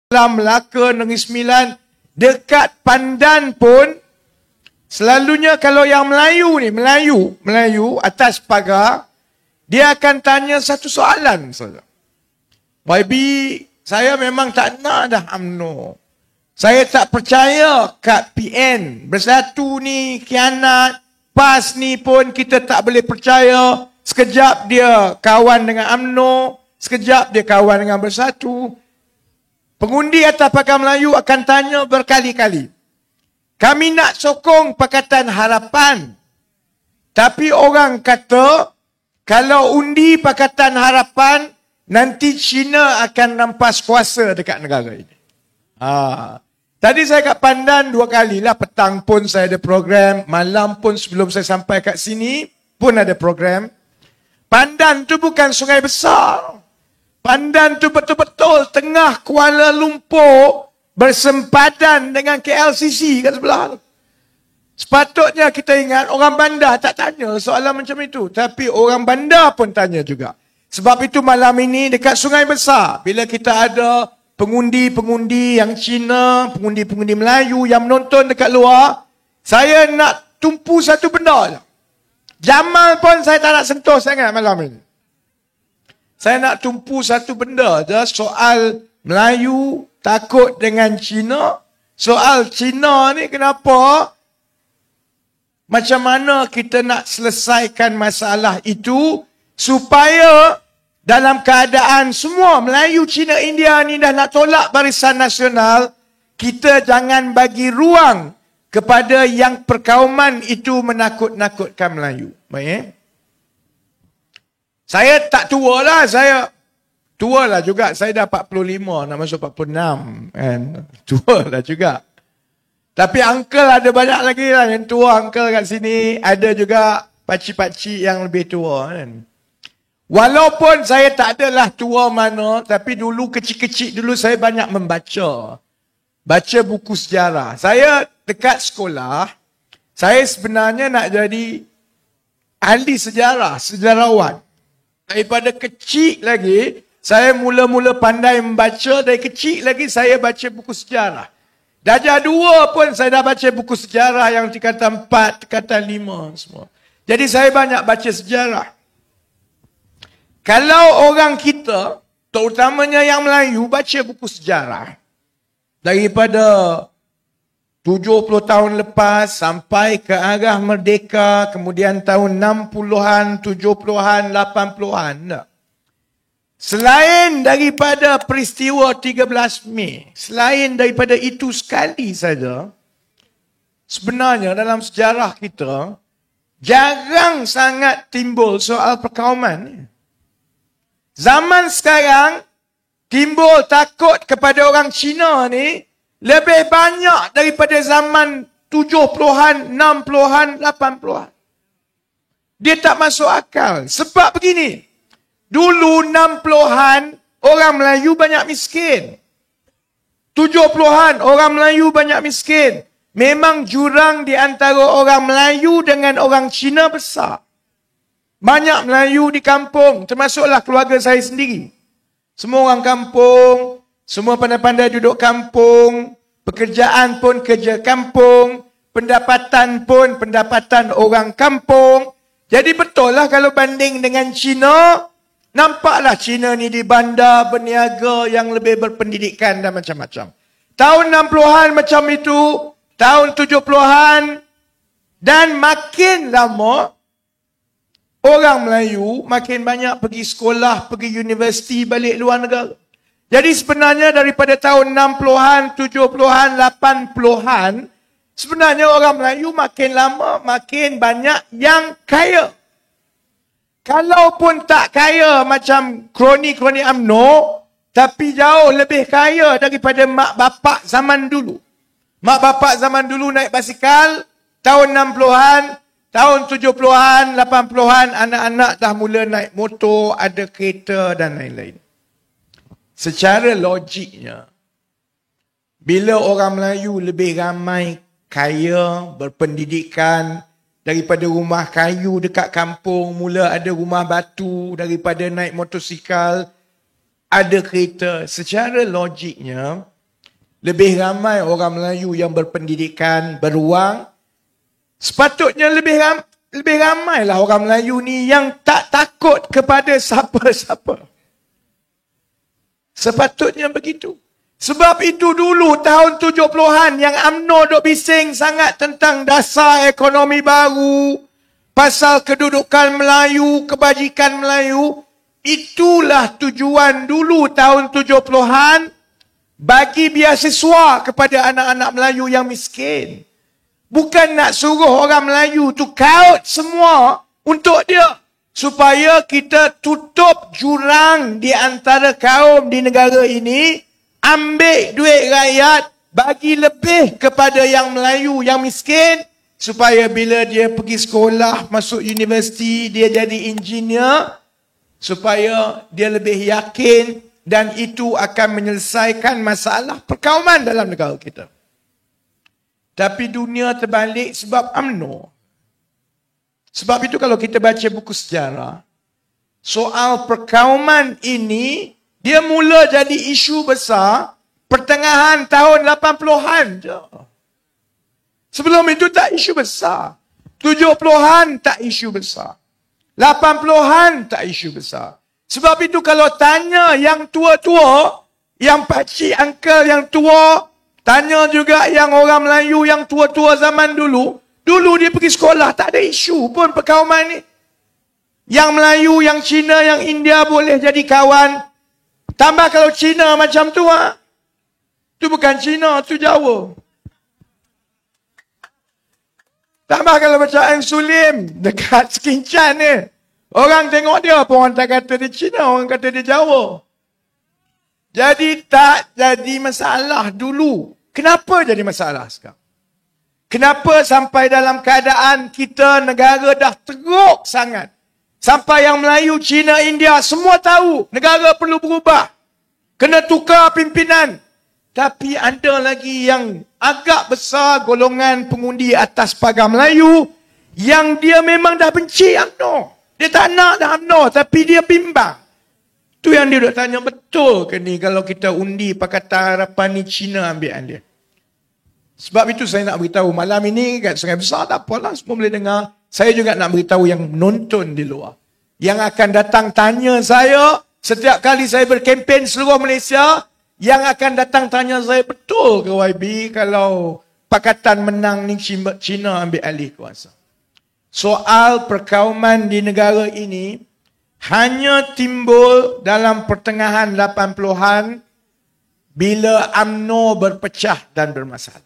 Melaka, Negeri Sembilan, dekat Pandan pun, selalunya kalau yang Melayu ni, Melayu atas pagar, dia akan tanya satu soalan saja. YB, saya memang tak nak dah UMNO. Saya tak percaya kad PN. Bersatu ni khianat. PAS ni pun kita tak boleh percaya. Sekejap dia kawan dengan UMNO. Sekejap dia kawan dengan Bersatu. Pengundi atas pagar Melayu akan tanya berkali-kali. Kami nak sokong Pakatan Harapan. Tapi orang kata, kalau undi Pakatan Harapan, nanti China akan rampas kuasa dekat negara ini. Tadi saya kat Pandan 2 kali lah. Petang pun saya ada program. Malam pun sebelum saya sampai kat sini pun ada program. Pandan tu bukan sungai besar. Pandan tu betul-betul tengah Kuala Lumpur bersempadan dengan KLCC kat sebelah tu. Sepatutnya kita ingat orang bandar tak tanya soalan macam itu. Tapi orang bandar pun tanya juga. Sebab itu malam ini dekat Sungai Besar, bila kita ada pengundi-pengundi yang Cina, pengundi-pengundi Melayu yang menonton dekat luar, saya nak tumpu satu benda lah. Jamal pun saya tak nak sentuh sangat malam ini. Saya nak tumpu satu benda je, soal Melayu takut dengan Cina. Soal Cina ni kenapa? Macam mana kita nak selesaikan masalah itu supaya dalam keadaan semua Melayu, Cina, India ni dah nak tolak Barisan Nasional, kita jangan bagi ruang kepada yang perkauman itu menakut-nakutkan Melayu. Baik? Saya tak tua lah, saya tua lah juga. Saya dah 45, nak masuk 46. Kan? Tua lah juga. Tapi uncle ada banyak lagi lah yang tua uncle kat sini. Ada juga pakcik-pakcik yang lebih tua. Kan? Walaupun saya tak adalah tua mana, tapi dulu kecil-kecil dulu saya banyak membaca. Baca buku sejarah. Saya dekat sekolah, saya sebenarnya nak jadi ahli sejarah, sejarawan. Daripada kecil lagi, saya mula-mula pandai membaca. Dari kecil lagi, saya baca buku sejarah. Darjah 2 pun saya dah baca buku sejarah yang tingkatan 4, tingkatan 5 semua. Jadi saya banyak baca sejarah. Kalau orang kita, terutamanya yang Melayu, baca buku sejarah. Daripada 70 tahun lepas sampai ke arah merdeka, kemudian tahun 60-an, 70-an, 80-an. Selain daripada peristiwa 13 Mei, selain daripada itu sekali saja, sebenarnya dalam sejarah kita, jarang sangat timbul soal perkauman. Zaman sekarang, timbul takut kepada orang Cina ni, lebih banyak daripada zaman 70-an, 60-an, 80-an. Dia tak masuk akal. Sebab begini, dulu 60-an orang Melayu banyak miskin. 70-an orang Melayu banyak miskin. Memang jurang di antara orang Melayu dengan orang Cina besar. Banyak Melayu di kampung, termasuklah keluarga saya sendiri. Semua orang kampung, semua pandai-pandai duduk kampung, pekerjaan pun kerja kampung, pendapatan pun pendapatan orang kampung. Jadi betul lah kalau banding dengan Cina, nampaklah Cina ni di bandar berniaga yang lebih berpendidikan dan macam-macam. Tahun 60-an macam itu, tahun 70-an, dan makin lama, orang Melayu makin banyak pergi sekolah, pergi universiti, balik luar negara. Jadi sebenarnya daripada tahun 60-an, 70-an, 80-an, sebenarnya orang Melayu makin lama makin banyak yang kaya. Kalaupun tak kaya macam kroni-kroni UMNO, tapi jauh lebih kaya daripada mak bapak zaman dulu. Mak bapak zaman dulu naik basikal, tahun 60-an, tahun 70-an, 80-an, anak-anak dah mula naik motor, ada kereta dan lain-lain. Secara logiknya, bila orang Melayu lebih ramai kaya, berpendidikan, daripada rumah kayu dekat kampung, mula ada rumah batu, daripada naik motosikal, ada kereta. Secara logiknya, lebih ramai orang Melayu yang berpendidikan, beruang. Sepatutnya lebih ramailah orang Melayu ni yang tak takut kepada siapa-siapa. Sepatutnya begitu. Sebab itu dulu tahun 70-an yang UMNO dok bising sangat tentang dasar ekonomi baru, pasal kedudukan Melayu, kebajikan Melayu. Itulah tujuan dulu tahun 70-an bagi beasiswa kepada anak-anak Melayu yang miskin. Bukan nak suruh orang Melayu tu kaut semua untuk dia. Supaya kita tutup jurang di antara kaum di negara ini. Ambil duit rakyat. Bagi lebih kepada yang Melayu, yang miskin. Supaya bila dia pergi sekolah, masuk universiti, dia jadi engineer. Supaya dia lebih yakin. Dan itu akan menyelesaikan masalah perkauman dalam negara kita. Tapi dunia terbalik sebab UMNO. Sebab itu kalau kita baca buku sejarah, soal perkauman ini, dia mula jadi isu besar pertengahan tahun 80-an je. Sebelum itu tak isu besar. 70-an tak isu besar. 80-an tak isu besar. Sebab itu kalau tanya yang tua-tua, yang pakcik uncle yang tua, tanya juga yang orang Melayu yang tua-tua zaman dulu. Dulu dia pergi sekolah, tak ada isu pun perkauman ni. Yang Melayu, yang Cina, yang India boleh jadi kawan. Tambah kalau Cina macam tu. Tu bukan Cina, tu Jawa. Tambah kalau macam Ang Sulim, dekat Sekincan ni. Orang tengok dia pun orang tak kata dia Cina, orang kata dia Jawa. Jadi tak jadi masalah dulu. Kenapa jadi masalah sekarang? Kenapa sampai dalam keadaan kita negara dah teruk sangat? Sampai yang Melayu, Cina, India semua tahu negara perlu berubah. Kena tukar pimpinan. Tapi ada lagi yang agak besar golongan pengundi atas pagar Melayu yang dia memang dah benci UMNO. Dia tak nak dah UMNO tapi dia bimbang. Tu yang dia duk tanya, betul ke ni kalau kita undi Pakatan Harapan ni Cina ambil dia? Sebab itu saya nak beritahu malam ini kat Sungai Besar, tak apalah, semua boleh dengar. Saya juga nak beritahu yang menonton di luar. Yang akan datang tanya saya, setiap kali saya berkempen seluruh Malaysia, yang akan datang tanya saya, betul ke YB kalau Pakatan menang ni Cina ambil alih kuasa? Soal perkauman di negara ini hanya timbul dalam pertengahan 80-an bila UMNO berpecah dan bermasalah.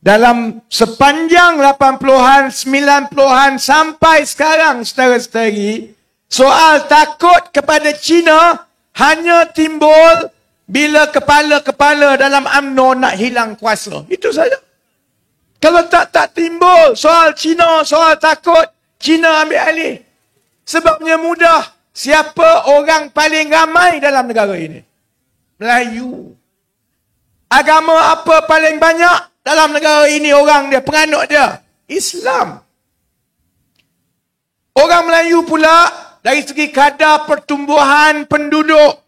Dalam sepanjang 80-an, 90-an sampai sekarang saudara-saudari, soal takut kepada Cina hanya timbul bila kepala-kepala dalam UMNO nak hilang kuasa. Itu saja. Kalau tak timbul soal Cina, soal takut Cina ambil alih. Sebabnya mudah. Siapa orang paling ramai dalam negara ini? Melayu. Agama apa paling banyak dalam negara ini orang dia, penganut dia? Islam. Orang Melayu pula dari segi kadar pertumbuhan penduduk,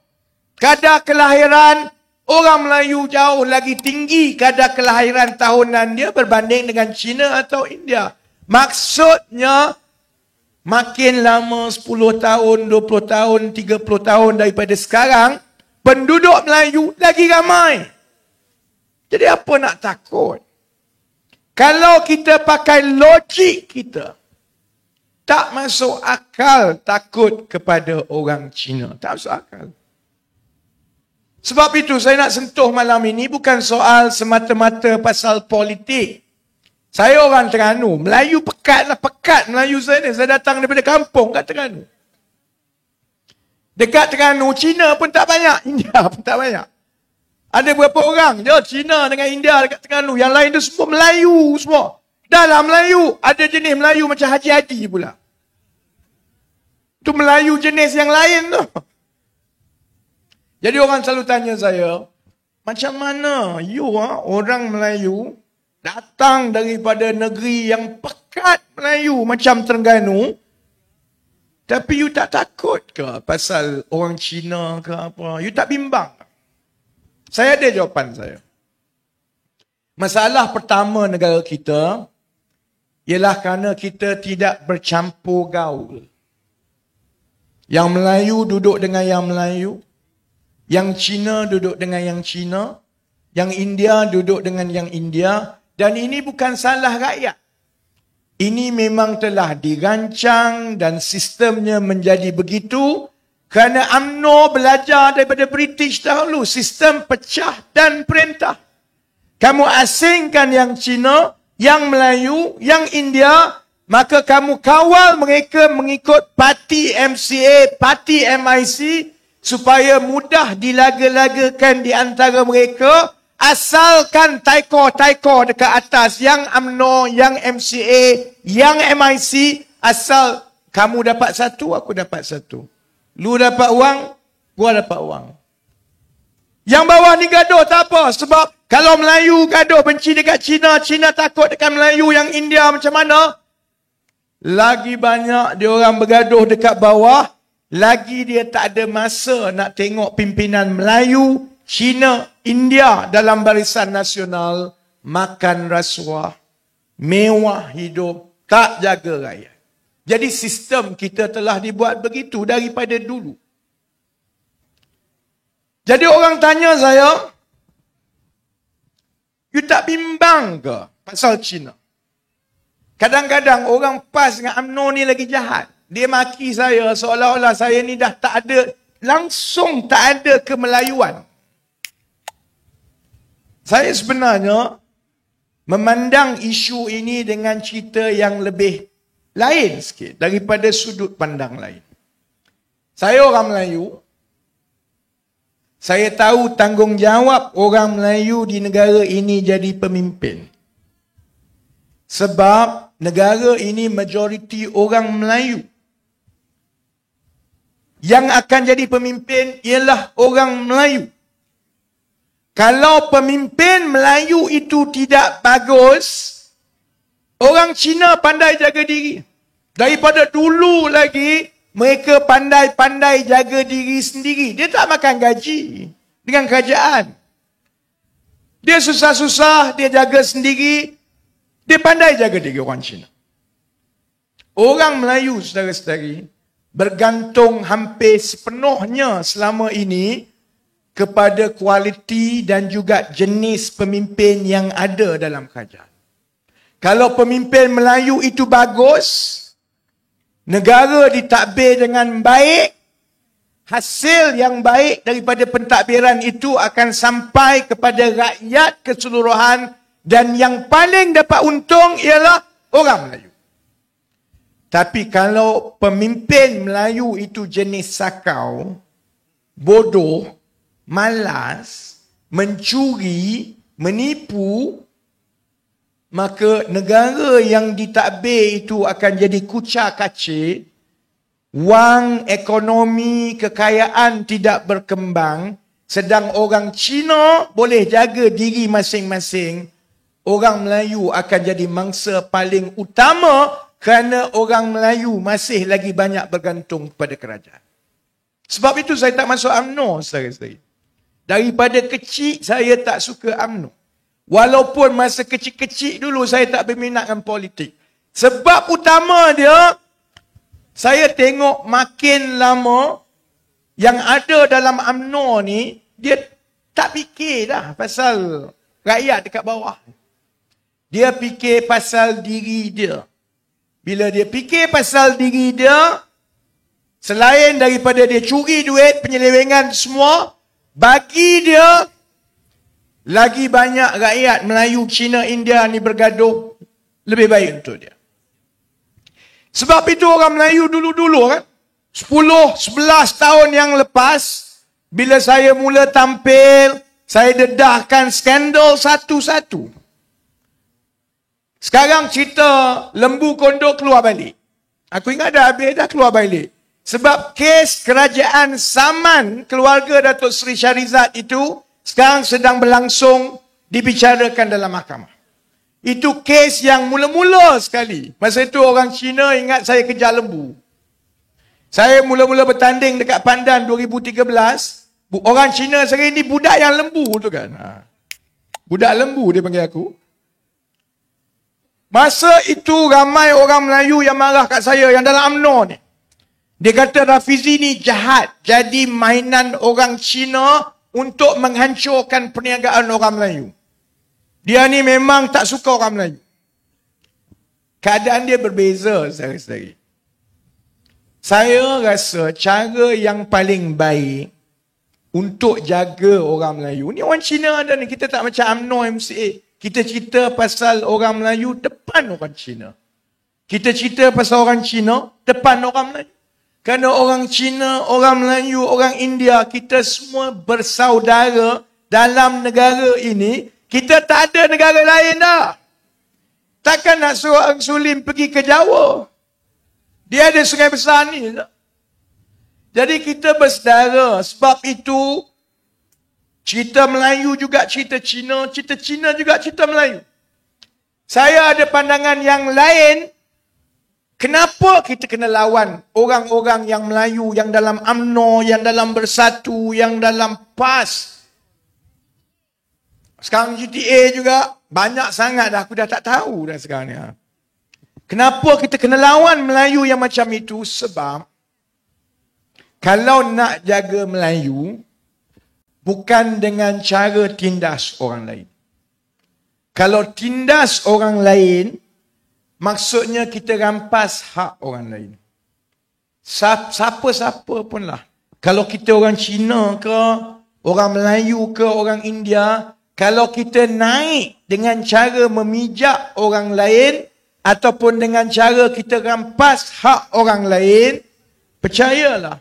kadar kelahiran, orang Melayu jauh lagi tinggi kadar kelahiran tahunan dia berbanding dengan Cina atau India. Maksudnya, makin lama 10 tahun, 20 tahun, 30 tahun daripada sekarang, penduduk Melayu lagi ramai. Jadi apa nak takut? Kalau kita pakai logik kita, tak masuk akal takut kepada orang Cina. Tak masuk akal. Sebab itu saya nak sentuh malam ini bukan soal semata-mata pasal politik. Saya orang Terengganu. Melayu pekat lah, pekat Melayu saya ni. Saya datang daripada kampung kat Terengganu. Dekat Terengganu, Cina pun tak banyak. India pun tak banyak. Ada berapa orang je Cina dengan India dekat Terengganu. Yang lain tu semua Melayu semua. Dalam Melayu, ada jenis Melayu macam Haji-Haji pula. Tu Melayu jenis yang lain tu. Jadi orang selalu tanya saya, macam mana you orang Melayu datang daripada negeri yang pekat Melayu macam Terengganu, tapi you tak takut ke pasal orang Cina ke apa? You tak bimbang? Saya ada jawapan saya. Masalah pertama negara kita ialah kerana kita tidak bercampur gaul. Yang Melayu duduk dengan yang Melayu, yang Cina duduk dengan yang Cina, yang India duduk dengan yang India, dan ini bukan salah rakyat. Ini memang telah dirancang dan sistemnya menjadi begitu kerana UMNO belajar daripada British dahulu, sistem pecah dan perintah. Kamu asingkan yang Cina, yang Melayu, yang India, maka kamu kawal mereka mengikut parti MCA, parti MIC, supaya mudah dilaga-lagakan di antara mereka, asalkan taikor-taikor dekat atas, yang UMNO, yang MCA, yang MIC, asal kamu dapat satu, aku dapat satu. Lu dapat wang, gua dapat wang. Yang bawah ni gaduh tak apa, sebab kalau Melayu gaduh benci dekat Cina, Cina takut dekat Melayu, yang India macam mana? Lagi banyak dia orang bergaduh dekat bawah, lagi dia tak ada masa nak tengok pimpinan Melayu, Cina, India dalam barisan nasional makan rasuah, mewah hidup, tak jaga rakyat. Jadi sistem kita telah dibuat begitu daripada dulu. Jadi orang tanya saya, you tak bimbang ke pasal Cina? Kadang-kadang orang PAS dengan UMNO ni lagi jahat. Dia maki saya seolah-olah saya ni dah tak ada, langsung tak ada kemelayuan. Saya sebenarnya memandang isu ini dengan cerita yang lebih lain sikit daripada sudut pandang lain. Saya orang Melayu. Saya tahu tanggungjawab orang Melayu di negara ini jadi pemimpin. Sebab negara ini majoriti orang Melayu. Yang akan jadi pemimpin ialah orang Melayu. Kalau pemimpin Melayu itu tidak bagus, orang Cina pandai jaga diri. Daripada dulu lagi, mereka pandai-pandai jaga diri sendiri. Dia tak makan gaji dengan kerajaan. Dia susah-susah, dia jaga sendiri. Dia pandai jaga diri orang Cina. Orang Melayu, saudara-saudari, bergantung hampir sepenuhnya selama ini kepada kualiti dan juga jenis pemimpin yang ada dalam kerajaan. Kalau pemimpin Melayu itu bagus, negara ditadbir dengan baik, hasil yang baik daripada pentadbiran itu akan sampai kepada rakyat keseluruhan, dan yang paling dapat untung ialah orang Melayu. Tapi kalau pemimpin Melayu itu jenis sakau, bodoh, malas, mencuri, menipu, maka negara yang ditadbir itu akan jadi kucak-kacir, wang, ekonomi, kekayaan tidak berkembang, sedang orang Cina boleh jaga diri masing-masing, orang Melayu akan jadi mangsa paling utama kerana orang Melayu masih lagi banyak bergantung kepada kerajaan. Sebab itu saya tak masuk UMNO, saudara-saudari. Daripada kecil saya tak suka UMNO. Walaupun masa kecil-kecil dulu saya tak berminat dengan politik. Sebab utama dia, saya tengok makin lama yang ada dalam UMNO ni, dia tak fikir dah pasal rakyat dekat bawah. Dia fikir pasal diri dia. Bila dia fikir pasal diri dia, selain daripada dia curi duit, penyelewengan semua, bagi dia, lagi banyak rakyat Melayu, Cina, India ni bergaduh, lebih baik untuk dia. Sebab itu orang Melayu dulu-dulu kan, 10-11 tahun yang lepas, bila saya mula tampil, saya dedahkan skandal satu-satu. Sekarang cerita lembu kondok keluar balik. Aku ingat dah habis dah keluar balik. Sebab kes kerajaan Saman keluarga Datuk Seri Shahrizad itu sekarang sedang berlangsung dibicarakan dalam mahkamah. Itu kes yang mula-mula sekali. Masa itu orang Cina ingat saya kejar lembu. Saya mula-mula bertanding dekat Pandan 2013. Orang Cina sehari ini budak yang lembu tu kan. Budak lembu dia panggil aku. Masa itu ramai orang Melayu yang marah kat saya yang dalam UMNO ni. Dia kata Rafizi ni jahat. Jadi mainan orang Cina untuk menghancurkan perniagaan orang Melayu. Dia ni memang tak suka orang Melayu. Keadaan dia berbeza, saudara-saudari. Saya rasa cara yang paling baik untuk jaga orang Melayu. Ni orang Cina ada ni. Kita tak macam UMNO, MCA. Kita cerita pasal orang Melayu depan orang Cina. Kita cerita pasal orang Cina depan orang Melayu. Kerana orang Cina, orang Melayu, orang India, kita semua bersaudara dalam negara ini. Kita tak ada negara lain dah. Takkan nak suruh orang Sulim pergi ke Jawa. Dia ada sungai besar ni. Jadi kita bersaudara. Sebab itu, cerita Melayu juga cerita Cina juga cerita Melayu. Saya ada pandangan yang lain. Kenapa kita kena lawan orang-orang yang Melayu, yang dalam UMNO, yang dalam Bersatu, yang dalam PAS? Sekarang GTA juga banyak sangat dah. Aku dah tak tahu dah sekarang ni. Kenapa kita kena lawan Melayu yang macam itu? Sebab kalau nak jaga Melayu, bukan dengan cara tindas orang lain. Kalau tindas orang lain, maksudnya kita rampas hak orang lain. Siapa-siapa pun lah. Kalau kita orang Cina ke, orang Melayu ke, orang India, kalau kita naik dengan cara memijak orang lain, ataupun dengan cara kita rampas hak orang lain, percayalah,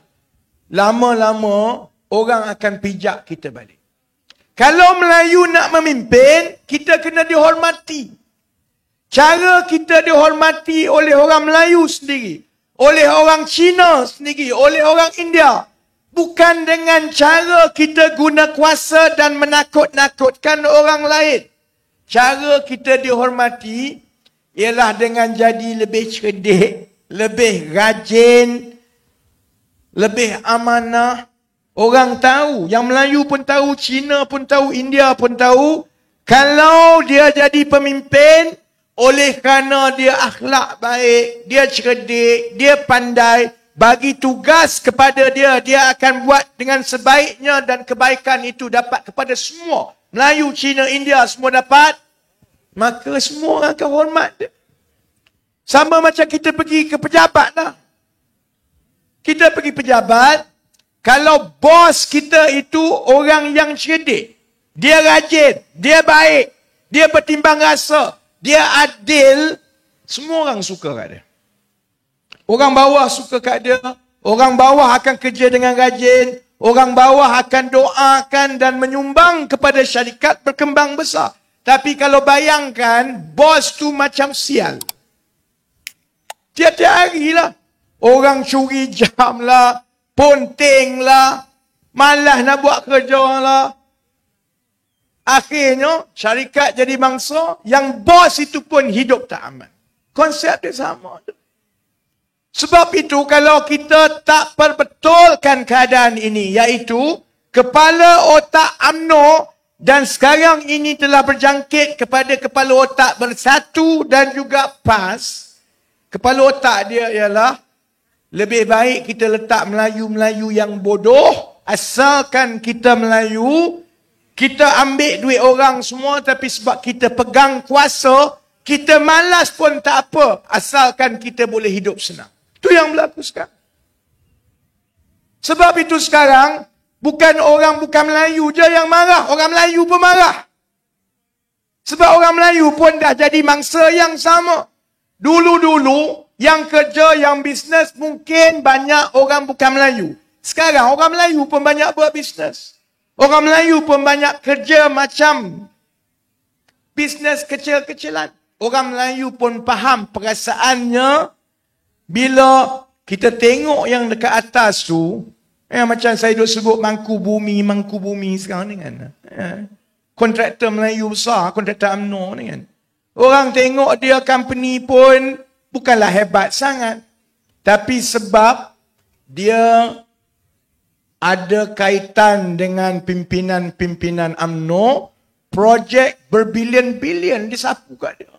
lama-lama orang akan pijak kita balik. Kalau Melayu nak memimpin, kita kena dihormati. Cara kita dihormati oleh orang Melayu sendiri, oleh orang Cina sendiri, oleh orang India. Bukan dengan cara kita guna kuasa dan menakut-nakutkan orang lain. Cara kita dihormati ialah dengan jadi lebih cerdik, lebih rajin, lebih amanah. Orang tahu, yang Melayu pun tahu, Cina pun tahu, India pun tahu. Kalau dia jadi pemimpin, oleh kerana dia akhlak baik, dia cerdik, dia pandai, bagi tugas kepada dia, dia akan buat dengan sebaiknya dan kebaikan itu dapat kepada semua. Melayu, Cina, India semua dapat, maka semua orang akan hormat dia. Sama macam kita pergi ke pejabat lah. Kita pergi pejabat, kalau bos kita itu orang yang cerdik, dia rajin, dia baik, dia bertimbang rasa, dia adil, semua orang suka kat dia. Orang bawah suka kat dia, orang bawah akan kerja dengan rajin, orang bawah akan doakan dan menyumbang kepada syarikat berkembang besar. Tapi kalau bayangkan, bos tu macam sial. Tiap-tiap hari lah. Orang curi jam lah, ponteng lah, malas nak buat kerja lah. Akhirnya, syarikat jadi mangsa, yang bos itu pun hidup tak aman. Konsep dia sama. Sebab itu, kalau kita tak perbetulkan keadaan ini, iaitu kepala otak UMNO, dan sekarang ini telah berjangkit kepada kepala otak Bersatu dan juga PAS. Kepala otak dia ialah, lebih baik kita letak Melayu-Melayu yang bodoh, asalkan kita Melayu, kita ambil duit orang semua, tapi sebab kita pegang kuasa, kita malas pun tak apa, asalkan kita boleh hidup senang. Itu yang berlaku sekarang. Sebab itu sekarang, bukan Melayu je yang marah, orang Melayu pun marah. Sebab orang Melayu pun dah jadi mangsa yang sama. Dulu-dulu, yang kerja, yang bisnes, mungkin banyak orang bukan Melayu. Sekarang, orang Melayu pun banyak buat bisnes. Orang Melayu pun banyak kerja macam bisnes kecil-kecilan. Orang Melayu pun faham perasaannya bila kita tengok yang dekat atas tu, macam saya duk sebut Mangku Bumi sekarang ni kan. Kontraktor Melayu besar, kontraktor UMNO ni kan. Orang tengok dia company pun bukanlah hebat sangat. Tapi sebab dia ada kaitan dengan pimpinan-pimpinan UMNO, projek berbilion-bilion disapu kat dia.